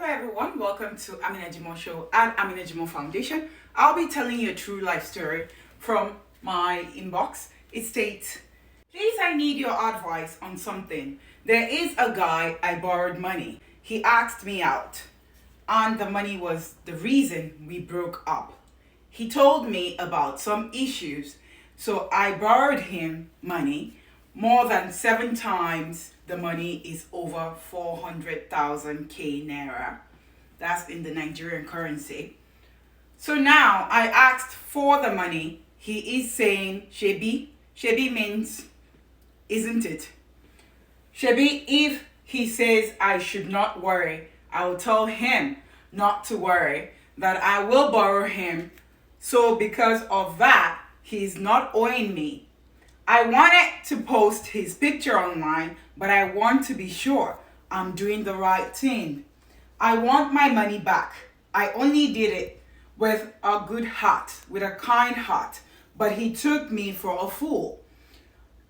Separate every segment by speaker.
Speaker 1: Hello everyone, welcome to Amina Jimoh Show and Amina Jimoh Foundation. I'll be telling you a true life story from my inbox. It states, please, I need your advice on something. There is a guy I borrowed money. He asked me out and the money was the reason we broke up. He told me about some issues, so I borrowed him money. More than 7 times the money is over 400,000 naira. That's in the Nigerian currency. So now I asked for the money. He is saying shebi. Shebi means isn't it? Shebi, if he says I should not worry, I will tell him not to worry, that I will borrow him. So because of that, he's not owing me. I wanted to post his picture online, but I want to be sure I'm doing the right thing. I want my money back. I only did it with a good heart, with a kind heart, but he took me for a fool.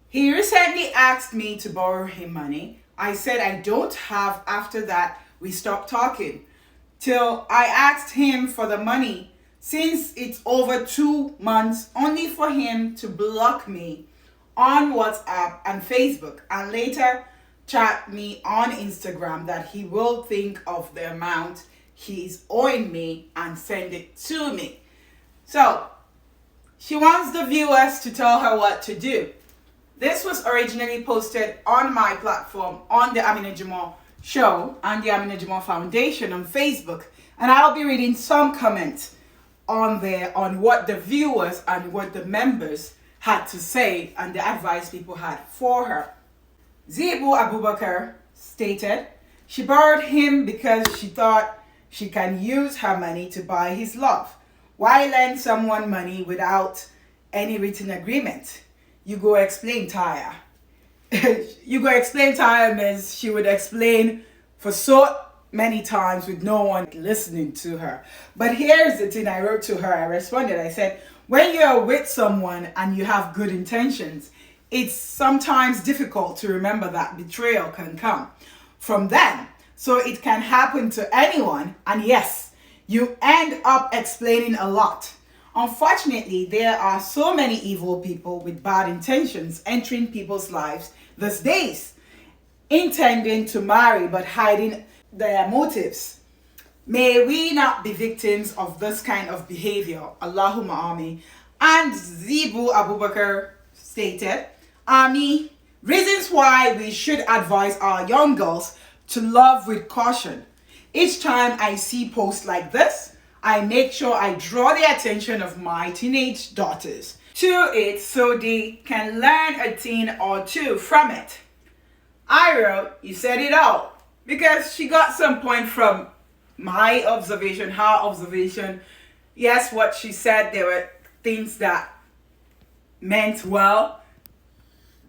Speaker 1: He recently asked me to borrow him money. I said I don't have. After that, we stopped talking till I asked him for the money. Since it's over 2 months, only for him to block me on WhatsApp and Facebook and later chat me on Instagram that he will think of the amount he is owing me and send it to me. So she wants the viewers to tell her what to do. This was originally posted on my platform on the Amina Jimoh Show and the Amina Jimoh Foundation on Facebook, and I'll be reading some comments on there on what the viewers and what the members had to say and the advice people had for her. Zibu Abubakar stated she borrowed him because she thought she can use her money to buy his love. Why lend someone money without any written agreement? You go explain, Taya. You go explain, Taya, means she would explain for so many times with no one listening to her. But here's the thing I wrote to her. I responded. I said, when you're with someone and you have good intentions, it's sometimes difficult to remember that betrayal can come from them. So it can happen to anyone. And yes, you end up explaining a lot. Unfortunately, there are so many evil people with bad intentions entering people's lives these days, intending to marry but hiding their motives. May we not be victims of this kind of behavior. Allahumma Ameen. And Zibu Abubakar stated, Ami, reasons why we should advise our young girls to love with caution. Each time I see posts like this, I make sure I draw the attention of my teenage daughters to it so they can learn a thing or two from it. I wrote, you said it all, because she got some point from my observation, her observation. Yes, what she said, there were things that meant well.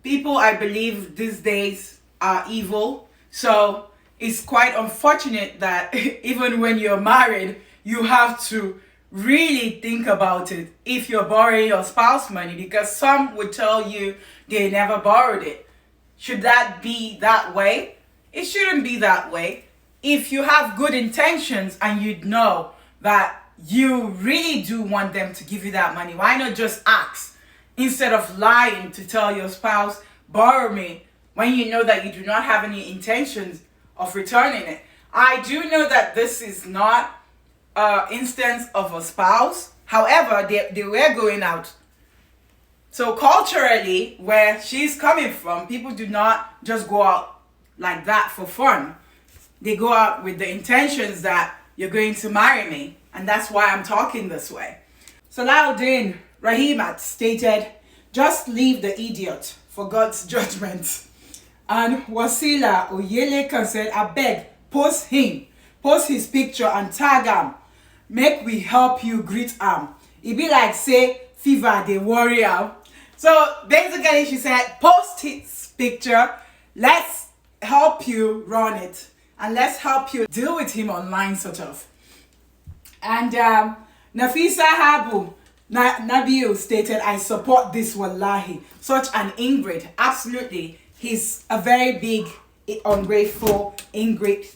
Speaker 1: People, I believe, these days are evil. So it's quite unfortunate that even when you're married, you have to really think about it if you're borrowing your spouse money, because some would tell you they never borrowed it. Should that be that way? It shouldn't be that way. If you have good intentions and you know that you really do want them to give you that money, why not just ask instead of lying to tell your spouse, borrow me, when you know that you do not have any intentions of returning it? I do know that this is not an instance of a spouse. However, they were going out. So culturally, where she's coming from, people do not just go out like that for fun. They go out with the intentions that you're going to marry me. And that's why I'm talking this way. Salahuddin Rahimat stated, just leave the idiot for God's judgment. And Wasila Oyeleka said, I beg, post his picture and tag him. Make we help you greet him. It be like say fever, they worry out. So basically she said, post his picture. Let's help you run it. And let's help you deal with him online, sort of. And Nafisa Habu Nabil stated, I support this wallahi. Such an ingrate. Absolutely. He's a very big, ungrateful, ingrate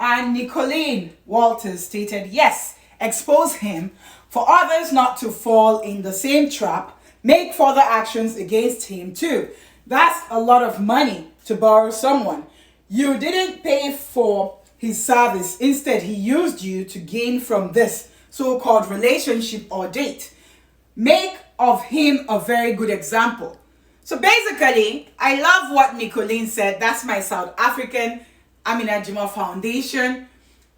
Speaker 1: And Nicolene Walters stated, yes, expose him for others not to fall in the same trap. Make further actions against him too. That's a lot of money to borrow someone. You didn't pay for his service. Instead, he used you to gain from this so-called relationship or date. Make of him a very good example. So basically, I love what Nicolene said. That's my South African Amina Jimoh Foundation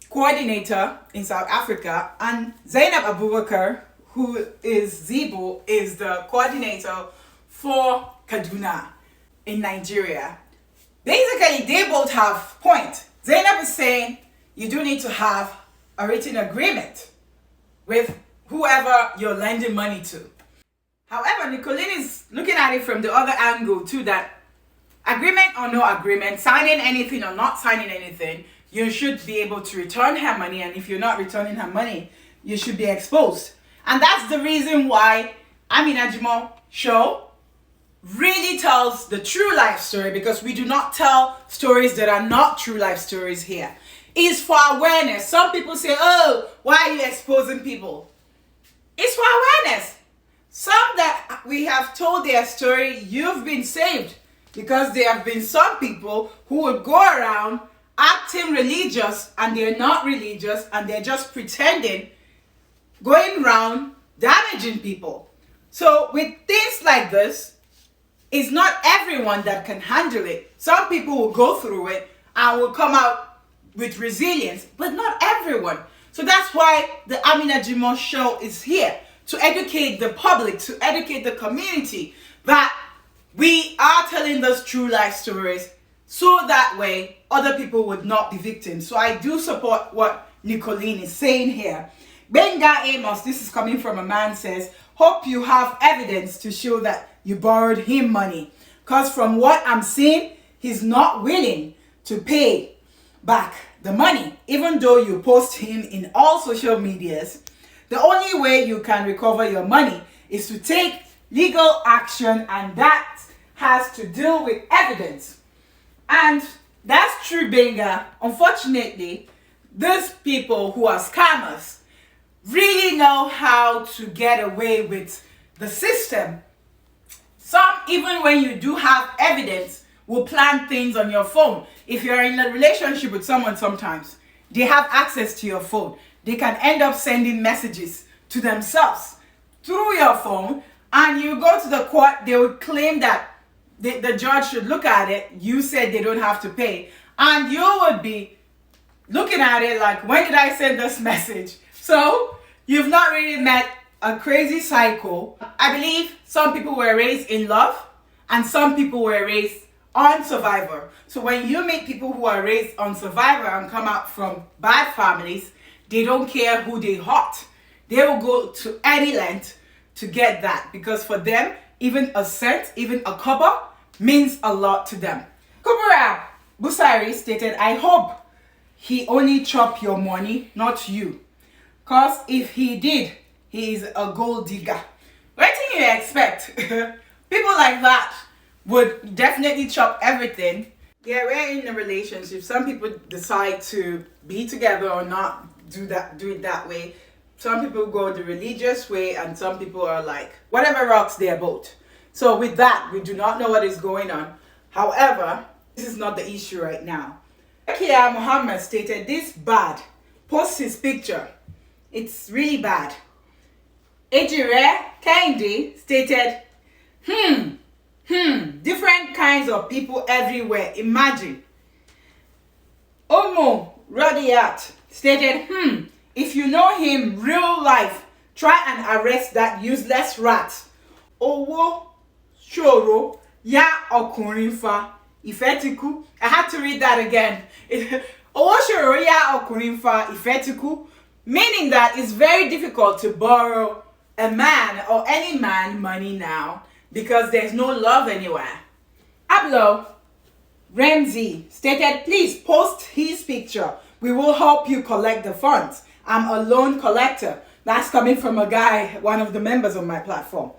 Speaker 1: coordinator in South Africa. And Zainab Abubakar, who is Zibo, is the coordinator for Kaduna in Nigeria. Basically, they both have point. Zainab is saying you do need to have a written agreement with whoever you're lending money to. However, Nicolene is looking at it from the other angle too, that agreement or no agreement, signing anything or not signing anything, you should be able to return her money, and if you're not returning her money, you should be exposed. And that's the reason why Amina Jimoh Show really tells the true life story, because we do not tell stories that are not true life stories here. It's for awareness. Some people say, oh, why are you exposing people? It's for awareness. Some that we have told their story, you've been saved, because there have been some people who would go around acting religious and they're not religious and they're just pretending, going around damaging people. So with things like this, it's not everyone that can handle it. Some people will go through it and will come out with resilience, but not everyone. So that's why the Amina Jimoh Show is here, to educate the public, to educate the community, that we are telling those true life stories, so that way other people would not be victims. So I do support what Nicolene is saying here. Benga Amos, this is coming from a man, says, hope you have evidence to show that you borrowed him money, because from what I'm seeing, he's not willing to pay back the money, even though you post him in all social medias. The only way you can recover your money is to take legal action, and that has to do with evidence. And that's true, Benga. Unfortunately, these people who are scammers really know how to get away with the system. Some, even when you do have evidence, will plant things on your phone. If you're in a relationship with someone, sometimes they have access to your phone. They can end up sending messages to themselves through your phone, and you go to the court, they would claim that the judge should look at it. You said they don't have to pay, and you would be looking at it like, when did I send this message? So you've not really met a crazy cycle. I believe some people were raised in love and some people were raised on Survivor. So when you meet people who are raised on Survivor and come out from bad families, they don't care who they hurt. They will go to any length to get that, because for them, even a cent, even a kobo means a lot to them. Kubura Busari stated, I hope he only chop your money, not you. Because if he did, he is a gold digger. What do you expect? People like that would definitely chop everything. Yeah, we're in a relationship. Some people decide to be together or not do it that way. Some people go the religious way, and some people are like, whatever rocks their boat. So with that, we do not know what is going on. However, this is not the issue right now. Kia Muhammad stated, this bad. Post his picture. It's really bad. Ejire Kendi stated, different kinds of people everywhere. Imagine. Omo Radiat stated, if you know him real life, try and arrest that useless rat. Owo Shoro Ya Okurinfa Ifetiku. I had to read that again. Owo Shoro Ya Okurinfa Ifetiku, meaning that it's very difficult to borrow a man or any man money now, because there's no love anywhere. Ablo Ramsey stated, please post his picture. We will help you collect the funds. I'm a loan collector. That's coming from a guy, one of the members of my platform.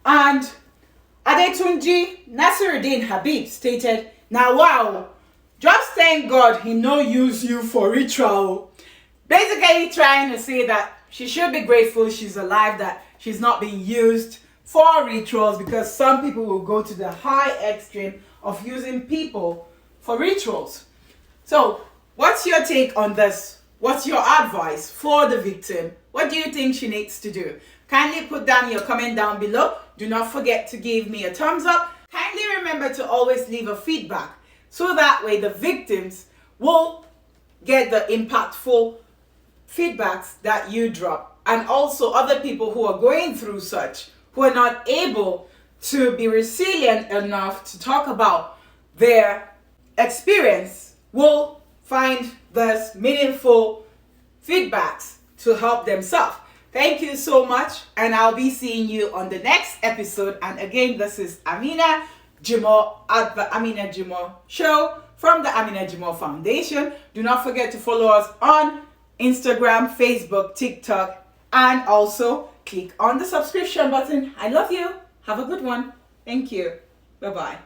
Speaker 1: And Adetunji Nasiruddin Habib stated, now wow, Just thank God he no use you for ritual. Basically trying to say that she should be grateful she's alive, that she's not being used for rituals, because some people will go to the high extreme of using people for rituals. So, what's your take on this? What's your advice for the victim? What do you think she needs to do? Kindly put down your comment down below. Do not forget to give me a thumbs up. Kindly remember to always leave a feedback, so that way the victims will get the impactful feedbacks that you drop. And also other people who are going through such, who are not able to be resilient enough to talk about their experience, will find this meaningful feedbacks to help themselves. Thank you so much, and I'll be seeing you on the next episode. And again, this is Amina Jimoh at the Amina Jimoh Show from the Amina Jimoh Foundation. Do not forget to follow us on Instagram, Facebook, TikTok, and also click on the subscription button. I love you. Have a good one. Thank you. Bye-bye.